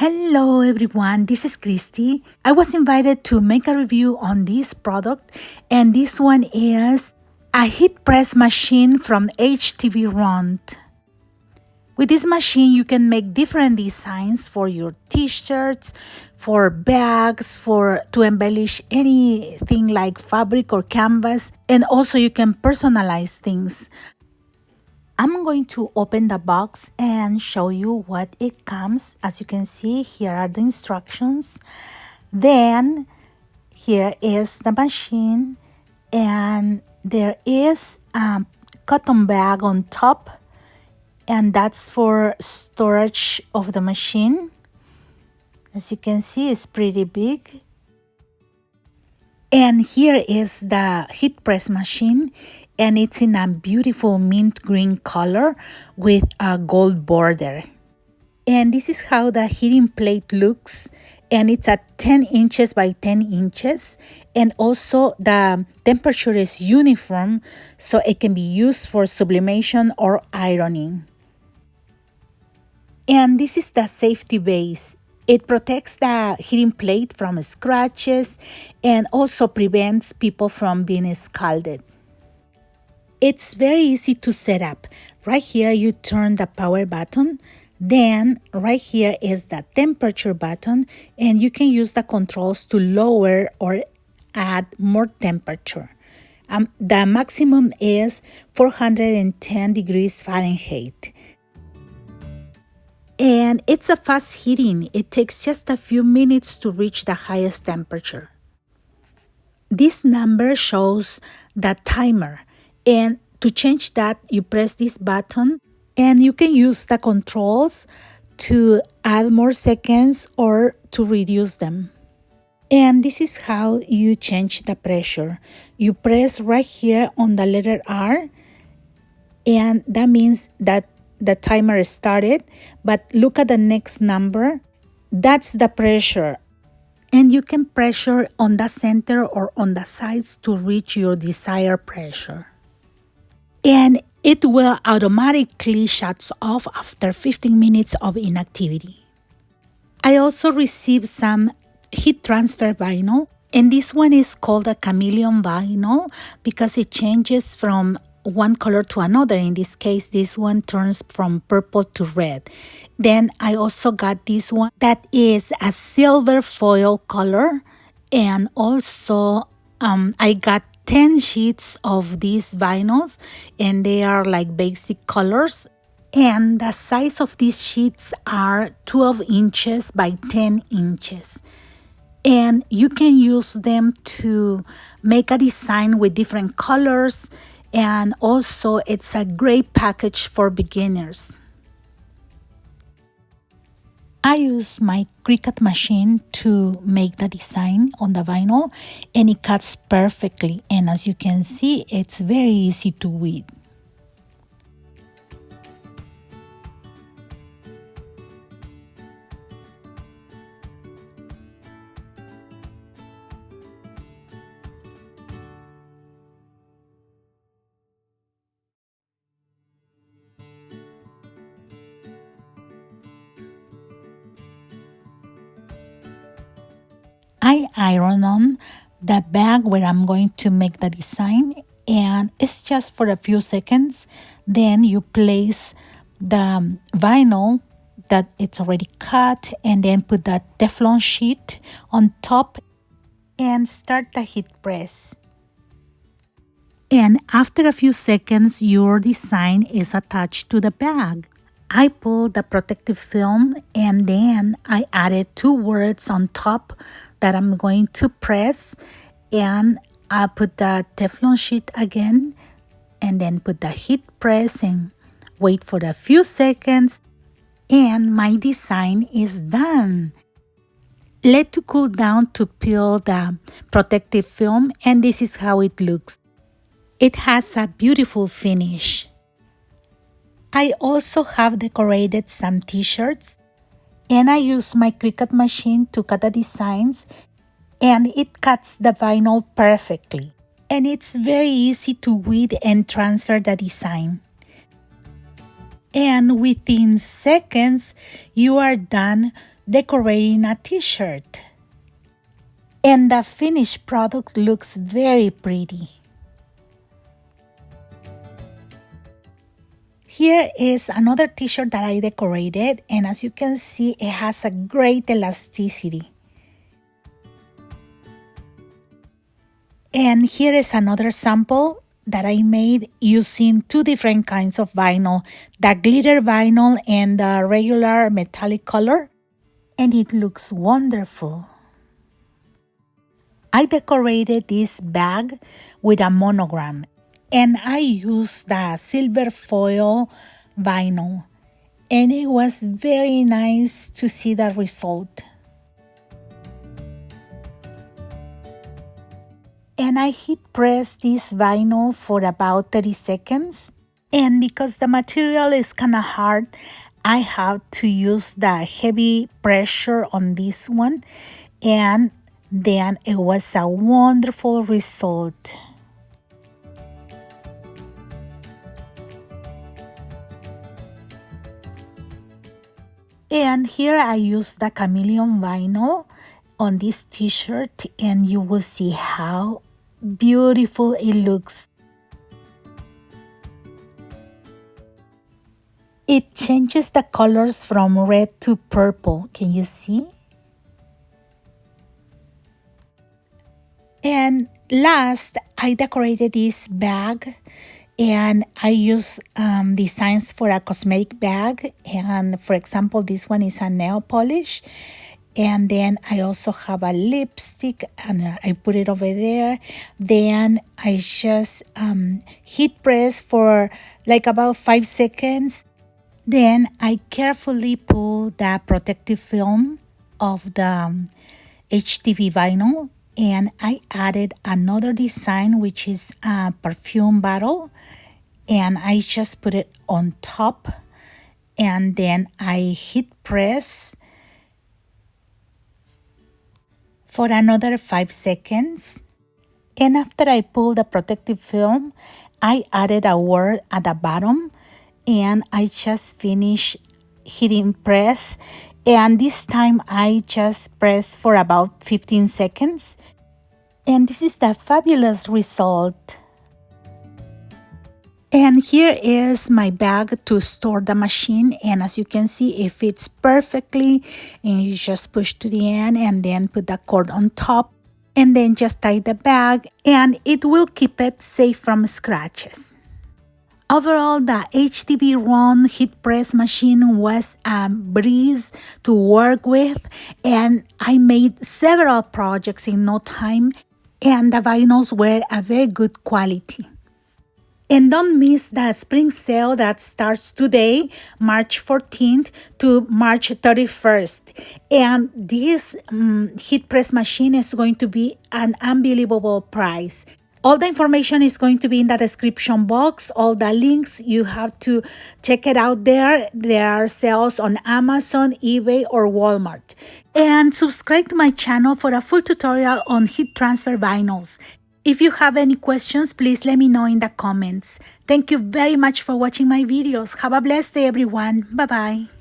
Hello everyone, this is Christy. I was invited to make a review on this product, and this one is a heat press machine from HTVRONT. With this machine, you can make different designs for your t-shirts, for bags, to embellish anything like fabric or canvas, and also you can personalize things. I'm going to open the box and show you what it comes. As you can see, here are the instructions. Then here is the machine, and there is a cotton bag on top, and that's for storage of the machine. As you can see, it's pretty big. And here is the heat press machine, and it's in a beautiful mint green color with a gold border. And this is how the heating plate looks, and it's at 10 inches by 10 inches. And also the temperature is uniform, so it can be used for sublimation or ironing. And this is the safety base. It protects the heating plate from scratches and also prevents people from being scalded. It's very easy to set up. Right here, you turn the power button. Then right here is the temperature button, and you can use the controls to lower or add more temperature. The maximum is 410 degrees Fahrenheit. And it's a fast heating. It takes just a few minutes to reach the highest temperature. This number shows the timer, and to change that, you press this button, and you can use the controls to add more seconds or to reduce them. And this is how you change the pressure. You press right here on the letter R, and that means that the timer started. But look at the next number. That's the pressure. And you can pressure on the center or on the sides to reach your desired pressure. And it will automatically shut off after 15 minutes of inactivity. I also received some heat transfer vinyl, and this one is called a chameleon vinyl because it changes from one color to another. In this case, this one turns from purple to red. Then I also got this one that is a silver foil color, and also I got 10 sheets of these vinyls, and they are like basic colors. And the size of these sheets are 12 inches by 10 inches. And you can use them to make a design with different colors. And also, it's a great package for beginners. I use my Cricut machine to make the design on the vinyl, and it cuts perfectly. And as you can see, it's very easy to weed. I iron on the bag where I'm going to make the design, and it's just for a few seconds. Then you place the vinyl that it's already cut, and then put the Teflon sheet on top and start the heat press. And after a few seconds, your design is attached to the bag. I pulled the protective film, and then I added 2 words on top that I'm going to press, and I put the Teflon sheet again, and then put the heat press and wait for a few seconds, and my design is done. Let to cool down to peel the protective film, and this is how it looks. It has a beautiful finish. I also have decorated some t-shirts, and I use my Cricut machine to cut the designs, and it cuts the vinyl perfectly. And it's very easy to weed and transfer the design. And within seconds, you are done decorating a t-shirt. And the finished product looks very pretty. Here is another t-shirt that I decorated, and as you can see, it has a great elasticity. And here is another sample that I made using two different kinds of vinyl, the glitter vinyl and the regular metallic color, and it looks wonderful. I decorated this bag with a monogram, and I used the silver foil vinyl, and it was very nice to see the result. And I heat pressed this vinyl for about 30 seconds, and because the material is kind of hard, I have to use the heavy pressure on this one, and then it was a wonderful result. And here I use the chameleon vinyl on this t-shirt, and you will see how beautiful it looks. It changes the colors from red to purple. Can you see? And last, I decorated this bag, and I use designs for a cosmetic bag. And for example, this one is a nail polish. And then I also have a lipstick, and I put it over there. Then I just heat press for like about 5 seconds. Then I carefully pull the protective film of the HTV vinyl, and I added another design, which is a perfume bottle, and I just put it on top, and then I heat press for another 5 seconds. And after I pull the protective film, I added a word at the bottom, and I just finished heating press. And this time I just press for about 15 seconds. And this is the fabulous result. And here is my bag to store the machine, and as you can see, it fits perfectly, and you just push to the end and then put the cord on top, and then just tie the bag, and it will keep it safe from scratches. Overall, the HTVRONT Heat Press machine was a breeze to work with, and I made several projects in no time, and the vinyls were a very good quality. And don't miss the spring sale that starts today, March 14th to March 31st. And this heat press machine is going to be an unbelievable price. All the information is going to be in the description box. All the links, you have to check it out there. There are sales on Amazon, eBay, or Walmart. And subscribe to my channel for a full tutorial on heat transfer vinyls. If you have any questions, please let me know in the comments. Thank you very much for watching my videos. Have a blessed day, everyone. Bye-bye.